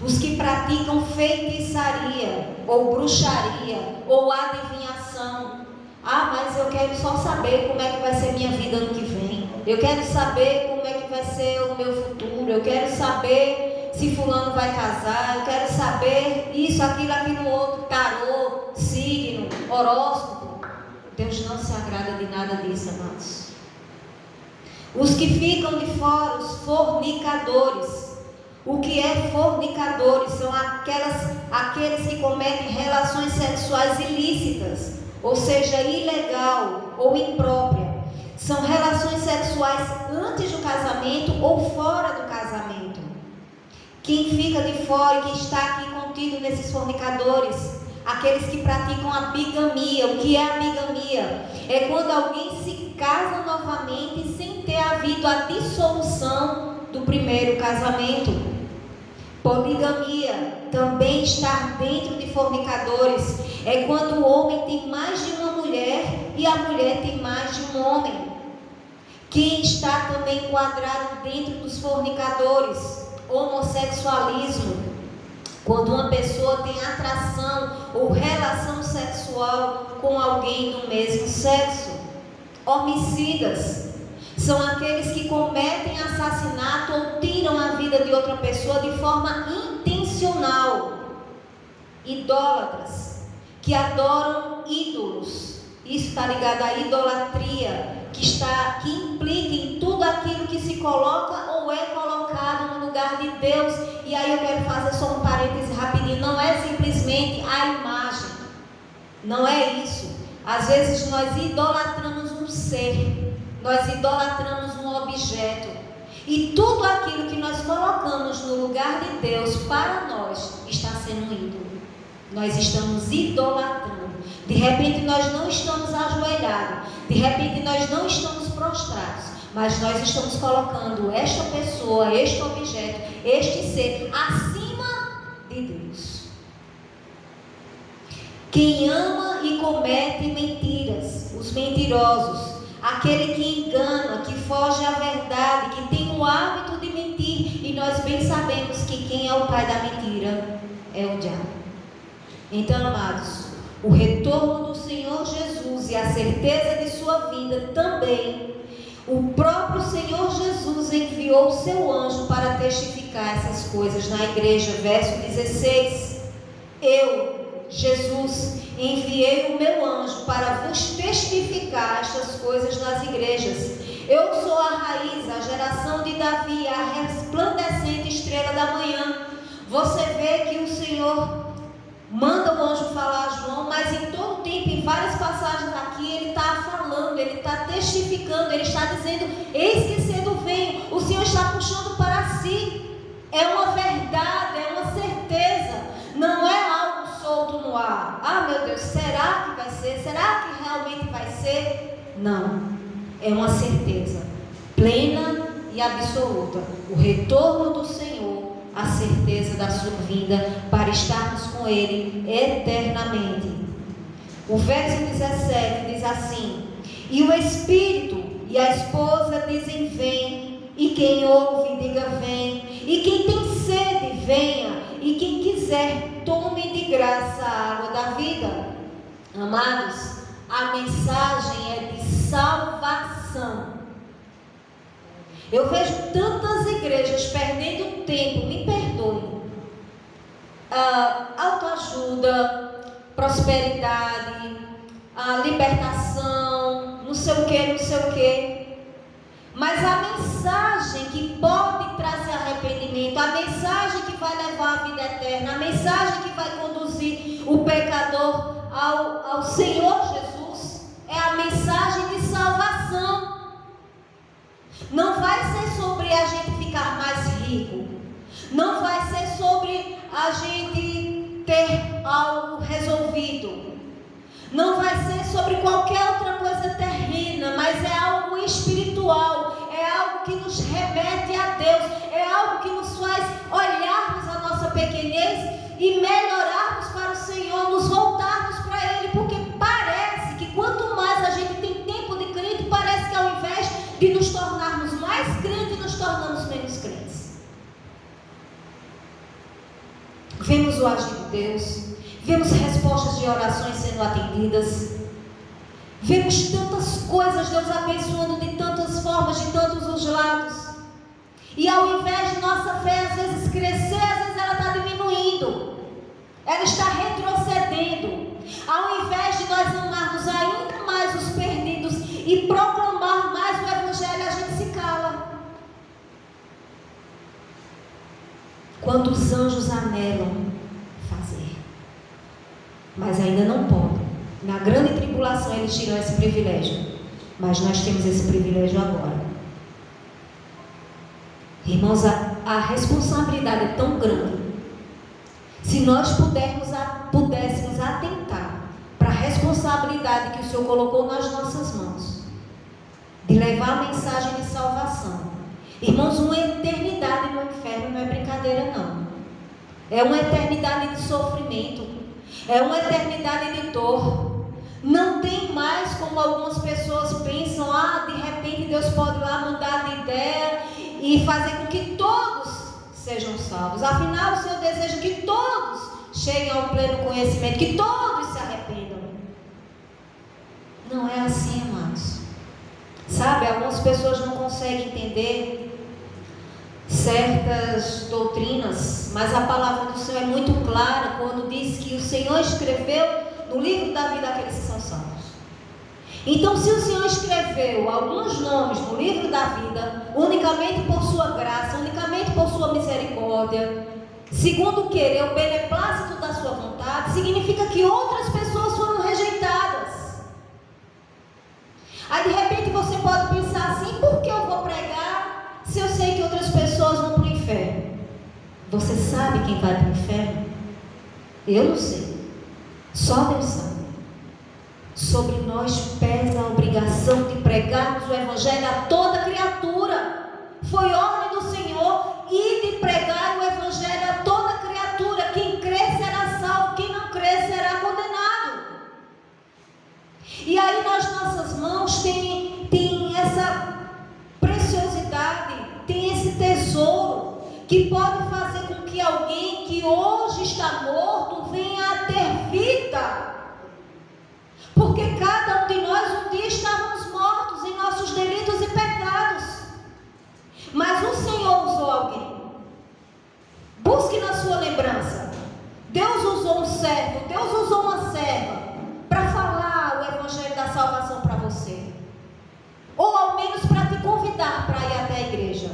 os que praticam feitiçaria ou bruxaria ou adivinhação. Mas eu quero só saber como é que vai ser minha vida ano que vem. Eu quero saber como é que vai ser o meu futuro. Eu quero saber se fulano vai casar. Eu quero saber isso, aquilo, outro, tarô, signo, horóscopo. Deus não se agrada de nada disso, amados. Os que ficam de fora, os fornicadores. O que é fornicadores? São aqueles que cometem relações sexuais ilícitas, ou seja, ilegal ou imprópria. São relações sexuais antes do casamento ou fora do casamento. Quem fica de fora e que está aqui contido nesses fornicadores, aqueles que praticam a bigamia. O que é a bigamia? É quando alguém se casa novamente sem ter havido a dissolução do primeiro casamento. Poligamia também está dentro de fornicadores. É quando o homem tem mais de uma mulher e a mulher tem mais de um homem. Quem está também enquadrado dentro dos fornicadores? Homossexualismo, quando uma pessoa tem atração ou relação sexual com alguém do mesmo sexo. Homicidas são aqueles que cometem assassinato ou tiram a vida de outra pessoa de forma intencional. Idólatras, que adoram ídolos. Isso está ligado à idolatria, que implica em tudo aquilo que se coloca ou é colocado no lugar de Deus. E aí eu quero fazer só um parêntese rapidinho. Não é simplesmente a imagem. Não é isso. Às vezes nós idolatramos um ser. Nós idolatramos um objeto. E tudo aquilo que nós colocamos no lugar de Deus para nós está sendo um ídolo. Nós estamos idolatrando. De repente nós não estamos ajoelhados. De repente nós não estamos prostrados. Mas nós estamos colocando esta pessoa, este objeto, este ser acima de Deus. Quem ama e comete mentiras, os mentirosos, aquele que engana, que foge à verdade, que tem o hábito de mentir, e nós bem sabemos que quem é o pai da mentira é o diabo. Então, amados, o retorno do Senhor Jesus e a certeza de sua vinda também, o próprio Senhor Jesus enviou o seu anjo para testificar essas coisas na igreja. Verso 16: eu, Jesus, enviei o meu anjo para vos testificar estas coisas nas igrejas. Eu sou a raiz, a geração de Davi, a resplandecente estrela da manhã. Você vê que o Senhor manda o anjo falar a João, mas em todo tempo, em várias passagens aqui, ele está falando, ele está testificando, ele está dizendo: eis que cedo venho. O Senhor está puxando para si. É uma verdade, é uma certeza, não é algo solto no ar. Ah, meu Deus, será que vai ser? Será que realmente vai ser? Não, é uma certeza plena e absoluta. O retorno do Senhor, a certeza da sua vinda para estarmos com Ele eternamente. O verso 17 diz assim: e o Espírito e a esposa dizem: vem. E quem ouve, diga: vem. E quem tem sede, venha. E quem quiser, tome de graça a água da vida. Amados, a mensagem é de salvação. Eu vejo tantas igrejas perdendo tempo, me perdoem, autoajuda, prosperidade, libertação, não sei o que. Mas a mensagem que pode trazer arrependimento, a mensagem que vai levar à vida eterna, a mensagem que vai conduzir o pecador ao Senhor Jesus, é a mensagem de salvação. Não vai ser sobre a gente ficar mais rico, não vai ser sobre a gente ter algo resolvido, não vai ser sobre qualquer outra coisa terrena, mas é algo espiritual, é algo que nos remete a Deus, é algo que nos faz olharmos a nossa pequenez e melhorarmos para o Senhor, nos voltarmos para Ele, porque parece que quanto mais a gente tem tempo de crente, parece que ao invés de nos tornarmos mais crentes, nos tornamos menos crentes. Vemos o agir de Deus, vemos respostas de orações sendo atendidas, vemos tantas coisas, Deus abençoando de tantas formas, de tantos os lados, e ao invés de nossa fé às vezes crescer, às vezes ela está diminuindo, ela está retrocedendo. Ao invés de nós amarmos ainda mais os perdidos e proclamar mais o Evangelho, a gente se cala. Quantos anjos anelam fazer, mas ainda não podem. Na grande tribulação eles tiram esse privilégio, mas nós temos esse privilégio agora. Irmãos, a responsabilidade é tão grande. Se nós pudéssemos atentar para a responsabilidade que o Senhor colocou nas nossas mãos, de levar a mensagem de salvação. Irmãos, uma eternidade no inferno não é brincadeira, não. É uma eternidade de sofrimento, é uma eternidade de dor. Não tem mais como algumas pessoas pensam: de repente Deus pode lá mudar de ideia e fazer com que todos sejam salvos. Afinal, o Senhor deseja que todos cheguem ao pleno conhecimento, que todos se arrependam. Não é assim, amados. Sabe, algumas pessoas não conseguem entender certas doutrinas, mas a palavra do Senhor é muito clara quando diz que o Senhor escreveu no livro da vida aqueles que são salvos. Então, se o Senhor escreveu alguns nomes no livro da vida, unicamente por sua graça, unicamente por sua misericórdia, segundo o querer, o beneplácito da sua vontade, significa que outras pessoas foram rejeitadas. Aí de repente você pode pensar assim: por que eu vou pregar se eu sei que Você sabe quem vai para o inferno? Eu não sei. Só Deus sabe. Sobre nós pesa a obrigação de pregarmos o Evangelho a toda criatura. Foi ordem do Senhor e de pregar o Evangelho a toda criatura. Quem crer será salvo, quem não crer será condenado. E aí nas nossas mãos tem essa preciosidade, tem esse tesouro que pode fazer com que alguém que hoje está morto venha a ter vida. Porque cada um de nós um dia estávamos mortos em nossos delitos e pecados. Mas o Senhor usou alguém. Busque na sua lembrança. Deus usou um servo, Deus usou uma serva para falar o Evangelho da salvação para você. Ou ao menos para te convidar para ir até a igreja.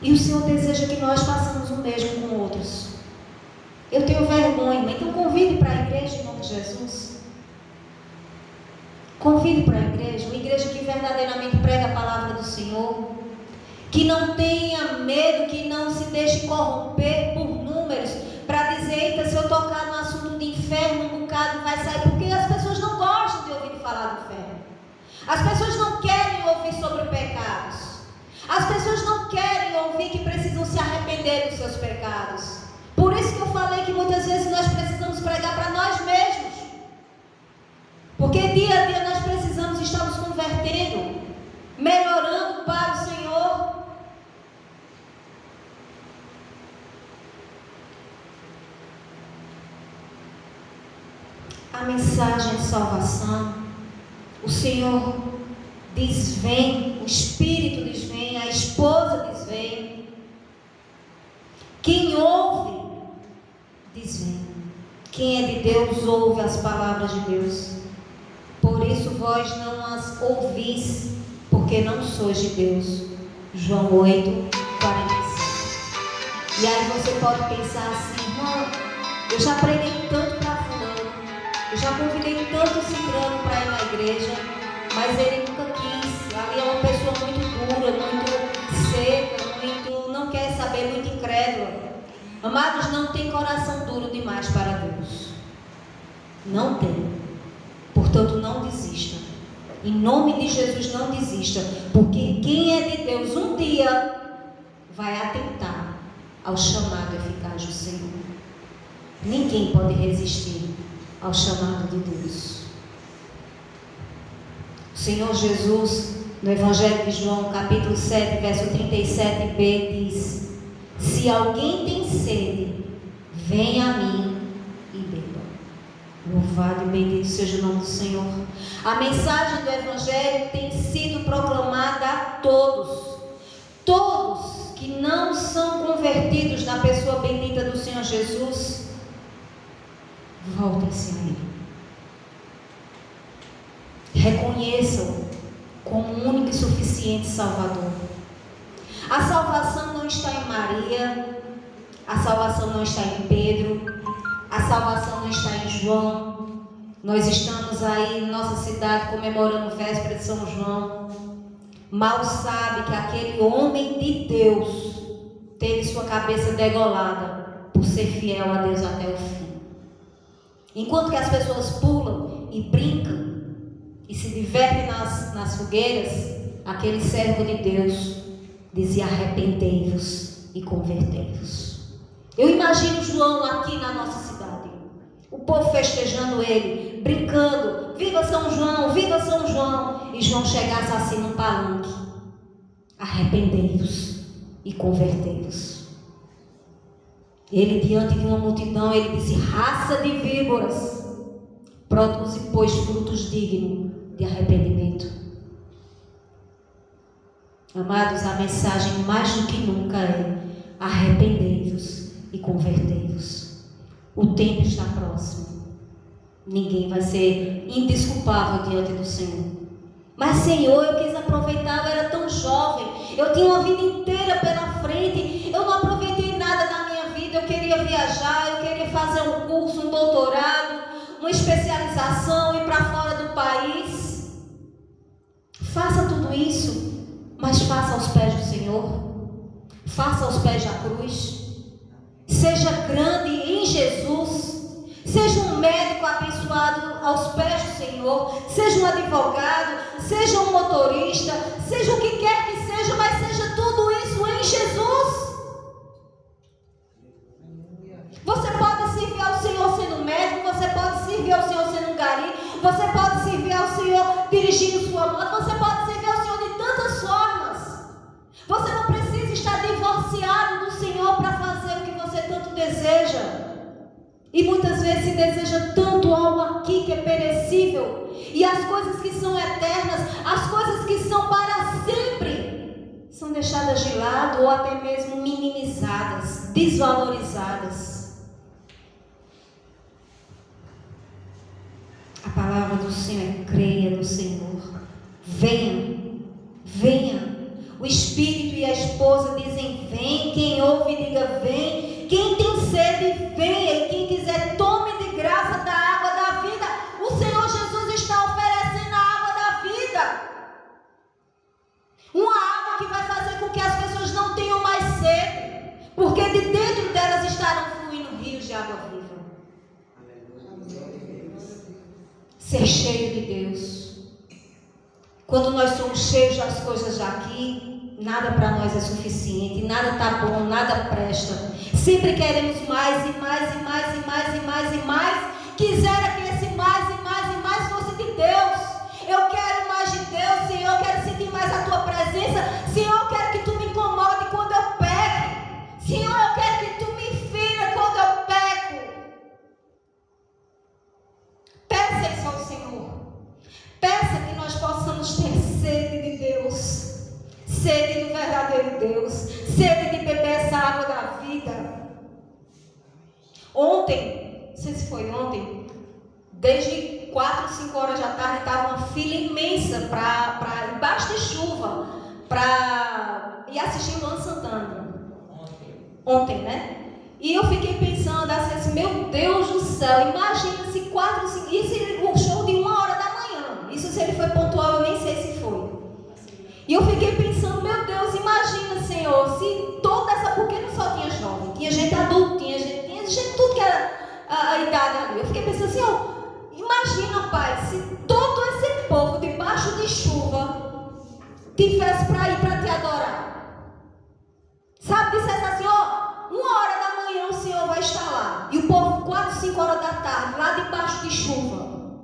E o Senhor deseja que nós façamos o mesmo com outros. Eu tenho vergonha, então convide para a igreja em nome de Jesus. Convide para a igreja, uma igreja que verdadeiramente prega a palavra do Senhor, que não tenha medo, que não se deixe corromper por números, para dizer, eita, se eu tocar no assunto de inferno, um bocado vai sair, porque as pessoas não gostam de ouvir falar do inferno. As pessoas não querem ouvir sobre pecados. As pessoas não querem ouvir que precisam se arrepender dos seus pecados. Por isso que eu falei que muitas vezes nós precisamos pregar para nós mesmos. Porque dia a dia nós precisamos estar nos convertendo, melhorando para o Senhor. A mensagem de salvação, o Senhor diz vem, o Espírito diz vem, a esposa diz vem. Quem ouve diz vem. Quem é de Deus ouve as palavras de Deus. Por isso vós não as ouvis, porque não sois de Deus. João 8, 47. E aí você pode pensar assim, irmão, eu já preguei tanto para fulano, eu já convidei tanto ciclano para ir na igreja, mas ele nunca quis. Ali é uma pessoa muito dura, muito seca, não quer saber, muito incrédula. Amados, não tem coração duro demais para Deus. Não tem. Portanto, não desista. Em nome de Jesus, não desista. Porque quem é de Deus um dia vai atentar ao chamado eficaz do Senhor. Ninguém pode resistir ao chamado de Deus. O Senhor Jesus, no Evangelho de João, capítulo 7, verso 37b, diz: se alguém tem sede, venha a mim e beba. Louvado e bendito seja o nome do Senhor. A mensagem do Evangelho tem sido proclamada a todos. Todos que não são convertidos na pessoa bendita do Senhor Jesus, voltem-se a Ele. Reconheçam como único e suficiente Salvador. A salvação não está em Maria, a salvação não está em Pedro, a salvação não está em João. Nós estamos aí em nossa cidade comemorando a véspera de São João. Mal sabe que aquele homem de Deus teve sua cabeça degolada por ser fiel a Deus até o fim. Enquanto que as pessoas pulam e brincam e se divertem nas fogueiras, aquele servo de Deus dizia: arrependei-vos e convertei-vos. Eu imagino João aqui na nossa cidade, o povo festejando ele, brincando, viva São João, viva São João, e João chegasse assim num palanque: arrependei-vos e convertei-vos. Ele, diante de uma multidão, ele disse: raça de víboras, produze, pois, frutos dignos de arrependimento. Amados, a mensagem mais do que nunca é: arrependei-vos e convertei-vos. O tempo está próximo. Ninguém vai ser indesculpável diante do Senhor. Mas, Senhor, eu quis aproveitar, eu era tão jovem, eu tinha uma vida inteira pela frente, eu não aproveitei nada da minha vida, eu queria viajar, eu queria fazer um curso, um doutorado, uma especialização, ir para fora do país. Faça tudo isso, mas faça aos pés do Senhor. faça aos pés da cruz. Seja grande em Jesus. Seja um médico abençoado aos pés do Senhor. Seja um advogado, seja um motorista, seja o que quer que seja, mas seja tudo isso em Jesus. Você pode servir ao Senhor sendo médico, você pode servir ao Senhor sendo um gari, você pode servir ao Senhor dirigindo sua moto, você pode servir ao Senhor de tantas formas. Você não precisa estar divorciado do Senhor para fazer o que você tanto deseja. E muitas vezes se deseja tanto algo aqui que é perecível, e as coisas que são eternas, as coisas que são para sempre, são deixadas de lado ou até mesmo minimizadas, desvalorizadas. A palavra do Senhor é: creia no Senhor. Venha, venha. O Espírito e a esposa dizem: vem. Quem ouve, diga: vem. Quem tem sede, venha. E quem quiser, tome de graça da água da vida. O Senhor Jesus está oferecendo a água da vida. Uma água que vai fazer com que as pessoas não tenham mais sede, porque de dentro delas estarão fluindo rios de água viva. Ser cheio de Deus. Quando nós somos cheios das coisas daqui, nada para nós é suficiente, nada está bom, nada presta. Sempre queremos mais e mais e mais e mais e mais e mais. Quisera que esse mais e mais e mais fosse de Deus. Eu quero mais de Deus, Senhor. Eu quero sentir mais a Tua presença. Senhor, eu quero que Tu me incomode quando eu peque. Senhor, eu quero que Tu me fira quando eu peco. Peça isso ao Senhor. Peça que nós possamos ter sede de Deus, sede do verdadeiro Deus, sede de beber essa água da vida. Ontem, não sei se foi ontem, desde 4, 5 horas da tarde, estava uma fila imensa embaixo de chuva, para ir assistir o Luan Santana. Ontem, né? E eu fiquei pensando assim, meu Deus do céu, imagina se 4, 5, isso um show de 1 hora da manhã. Isso se ele foi pontual, eu nem sei se foi. E eu fiquei pensando, meu Deus, imagina, Senhor, se toda essa, porque não só tinha jovem, tinha gente adulta, tinha gente tudo que era a idade ali. Eu fiquei pensando, Senhor, imagina, Pai, se todo esse povo debaixo de chuva tivesse para ir para te adorar. Sabe, dissesse assim, ó, 1 hora da manhã o Senhor vai estar lá. E o povo 4, 5 horas da tarde, lá debaixo de chuva,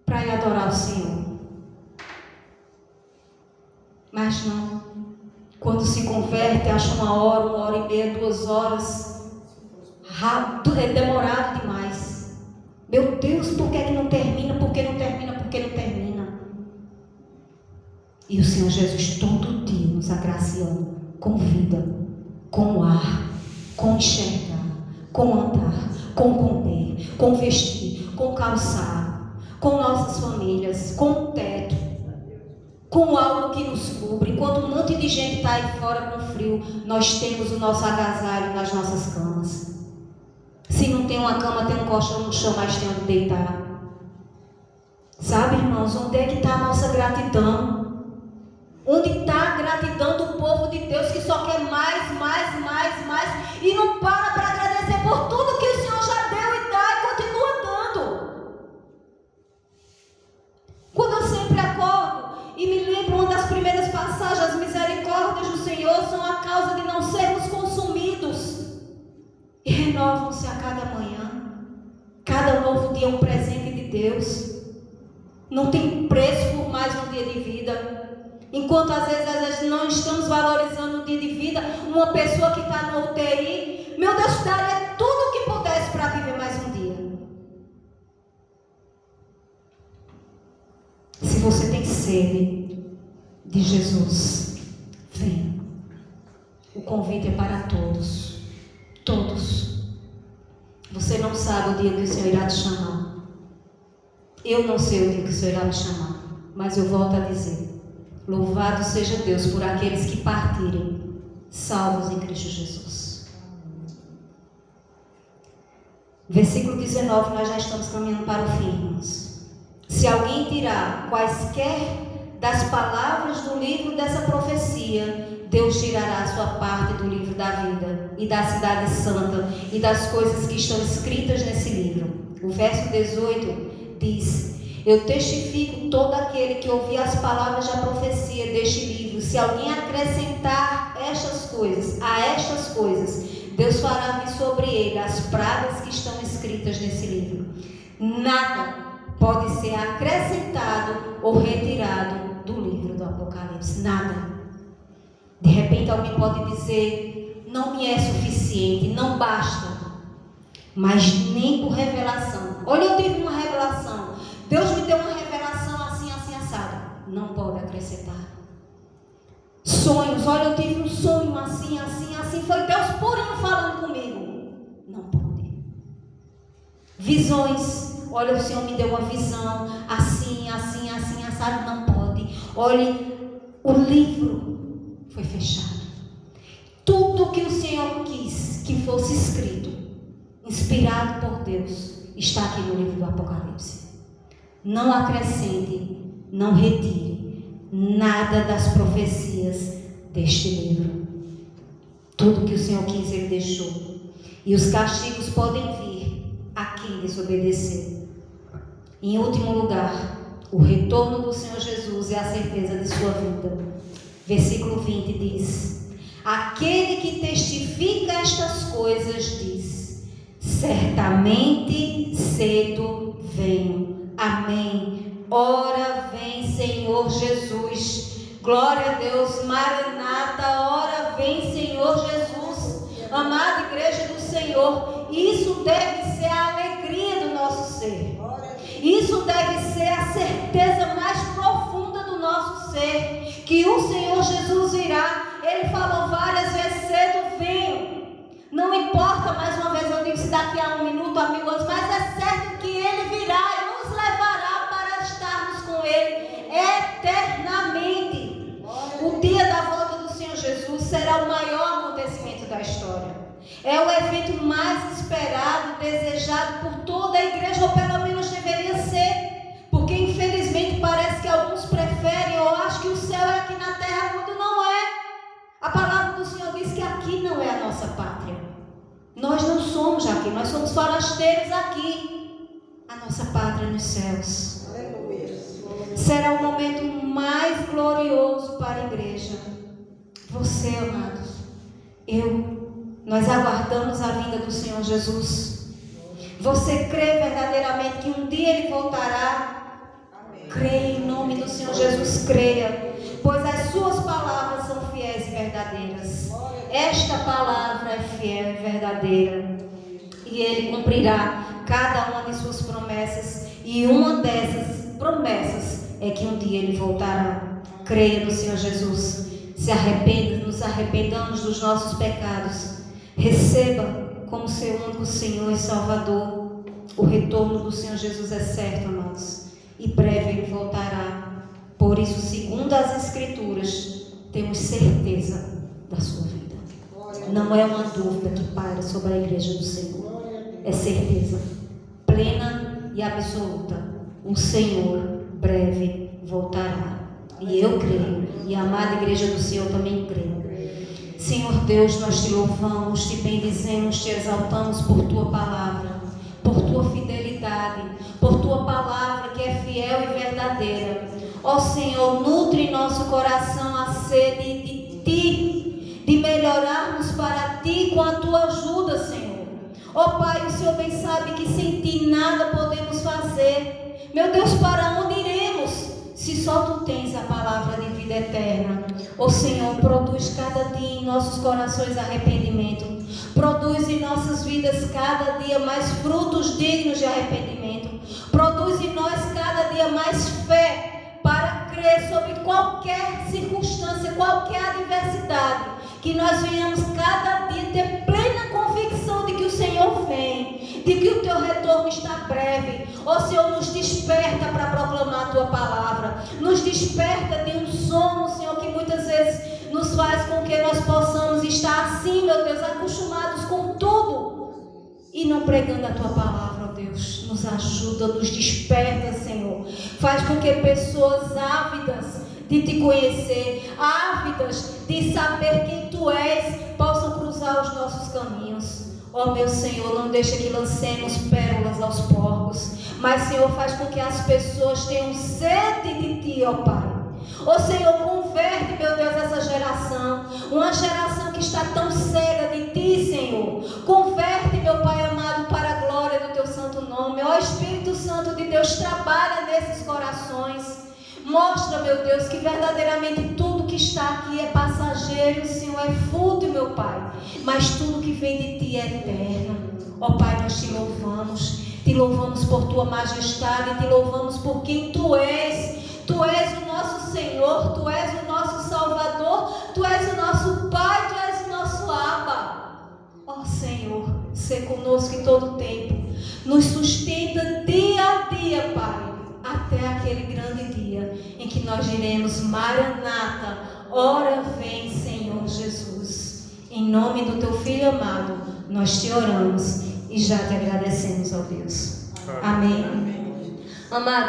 para ir adorar o Senhor. Mas não. Quando se converte, acha 1 hora, 1 hora e meia, 2 horas. Rápido, é demorado demais. Meu Deus, por que não termina? Por que não termina? Por que não termina? E o Senhor Jesus todo dia nos agraciando com vida, com ar, com enxergar, com andar, com comer, com vestir, com calçar, com nossas famílias, com o teto, com algo que nos cobre. Enquanto um monte de gente está aí fora com frio, nós temos o nosso agasalho nas nossas camas. Se não tem uma cama, tem um colchão no chão, mas tem onde deitar. Sabe, irmãos, onde é que está a nossa gratidão? Onde está a gratidão do povo de Deus que só quer mais, mais, mais, mais e não para agradecer por tudo que o Senhor já deu e dá e continua dando? Quando eu sempre acordo e me lembro uma das primeiras passagens, as misericórdias do Senhor são a causa de não sermos consumidos e renovam-se a cada manhã. Cada novo dia é um presente de Deus. Não tem preço por mais um dia de vida. Enquanto às vezes não estamos valorizando o dia de vida, uma pessoa que está no UTI, meu Deus, daria tudo o que pudesse para viver mais um dia. Se você tem sede de Jesus, venha. O convite é para todos. Todos. Você não sabe o dia que o Senhor irá te chamar. Eu não sei o dia que o Senhor irá me chamar, mas eu volto a dizer: louvado seja Deus por aqueles que partirem salvos em Cristo Jesus. Versículo 19, nós já estamos caminhando para o fim, irmãos. Se alguém tirar quaisquer das palavras do livro dessa profecia Deus tirará a sua parte do livro da vida e da cidade santa e das coisas que estão escritas nesse livro. O verso 18 diz: eu testifico todo aquele que ouvir as palavras da profecia deste livro. Se alguém acrescentar estas coisas, Deus fará vir sobre ele as pragas que estão escritas nesse livro. Nada pode ser acrescentado ou retirado do livro do Apocalipse. Nada. De repente alguém pode dizer: não me é suficiente, não basta. Mas nem por revelação. Olha, eu tive uma revelação. Deus me deu uma revelação assim, assim, assado. Não pode acrescentar. Sonhos. Olha, eu tive um sonho assim, assim, assim. Foi Deus purinho falando comigo. Não pode. Visões. Olha, o Senhor me deu uma visão assim, assim, assim, assado. Não pode. Olha, o livro foi fechado. Tudo que o Senhor quis que fosse escrito, inspirado por Deus, está aqui no livro do Apocalipse. Não acrescente, não retire nada das profecias deste livro. Tudo que o Senhor quis, Ele deixou. E os castigos podem vir a quem desobedecer. Em último lugar, o retorno do Senhor Jesus é a certeza de sua vida. Versículo 20 diz: aquele que testifica estas coisas diz: certamente cedo venho. Amém. Ora vem, Senhor Jesus. Glória a Deus. Maranata, ora vem, Senhor Jesus. Amada igreja do Senhor, isso deve ser a alegria do nosso ser. Isso deve ser a certeza mais profunda do nosso ser, que o Senhor Jesus virá. Ele falou várias vezes: cedo venho. Não importa, mais uma vez eu digo, se daqui a 1 minuto, a 1000 anos, mas é certo que Ele virá e nos levará para estarmos com Ele eternamente. O dia da volta do Senhor Jesus será o maior acontecimento da história. É o evento mais esperado, desejado por toda a igreja, ou pelo menos deveria ser, porque infelizmente parece que alguns preferem ou acham que o céu é aqui na terra, quando não é. A palavra do Senhor diz que aqui não é a nossa pátria. Nós não somos aqui, nós somos forasteiros aqui. A nossa pátria é nos céus. Aleluia. Será o momento mais glorioso para a igreja. Você, amados, nós aguardamos a vinda do Senhor Jesus. Você crê verdadeiramente que um dia Ele voltará? Amém. Creia em nome do Senhor Jesus, creia, pois as suas palavras são fiéis e verdadeiras. Esta palavra é fiel e verdadeira, e Ele cumprirá cada uma de suas promessas, e uma dessas promessas é que um dia Ele voltará. Creia no Senhor Jesus, se arrependa, nos arrependamos dos nossos pecados, receba como seu único Senhor e Salvador. O retorno do Senhor Jesus é certo, amados, e breve Ele voltará. Por isso, segundo as Escrituras, temos certeza da sua vida. Não é uma dúvida que paira sobre a igreja do Senhor. É certeza plena e absoluta. O Senhor breve voltará. E eu creio, e a amada igreja do Senhor também crê. Senhor Deus, nós te louvamos, te bendizemos, te exaltamos por tua palavra, por tua fidelidade, por tua palavra que é fiel e verdadeira. Ó Senhor, nutre em nosso coração a sede de ti, de melhorarmos para ti com a tua ajuda, Senhor. Ó Pai, o Senhor bem sabe que sem ti nada podemos fazer. Meu Deus, para onde iremos se só tu tens a palavra de vida eterna? Ó Senhor, produz cada dia em nossos corações arrependimento. Produz em nossas vidas cada dia mais frutos dignos de arrependimento. Produz em nós cada dia mais fé para crer sobre qualquer circunstância, qualquer adversidade, que nós venhamos cada dia ter plena convicção de que o Senhor vem, de que o teu retorno está breve. Ó Senhor, nos desperta para proclamar a tua palavra, nos desperta de um sono, Senhor, que muitas vezes nos faz com que nós possamos estar assim, meu Deus, acostumados com tudo e não pregando a tua palavra. Ó Deus, nos ajuda, nos desperta, Senhor, faz com que pessoas ávidas de te conhecer, ávidas de saber quem tu és, possam cruzar os nossos caminhos. Ó meu Senhor, não deixa que lancemos pérolas aos porcos, mas Senhor, faz com que as pessoas tenham sede de ti, ó Pai. Ó Senhor, converte, meu Deus, essa geração, uma geração que está tão cega de ti, Senhor. Converte, meu Pai amado, para a glória do teu santo nome. Ó Espírito Santo de Deus, trabalha nesses corações. Mostra, meu Deus, que verdadeiramente tudo que está aqui é passageiro, Senhor, é fútil, meu Pai. Mas tudo que vem de ti é eterno. Ó Pai, nós te louvamos por tua majestade, te louvamos por quem tu és. Tu és o nosso Senhor, tu és o nosso Salvador, tu és o nosso Pai, tu és o nosso Abba. Ó Senhor, sê conosco em todo o tempo. Nos sustenta dia a dia, Pai, até aquele grande dia em que nós diremos: Maranata, ora vem, Senhor Jesus. Em nome do teu Filho amado, nós te oramos e já te agradecemos, ó Deus. Amém. Amado.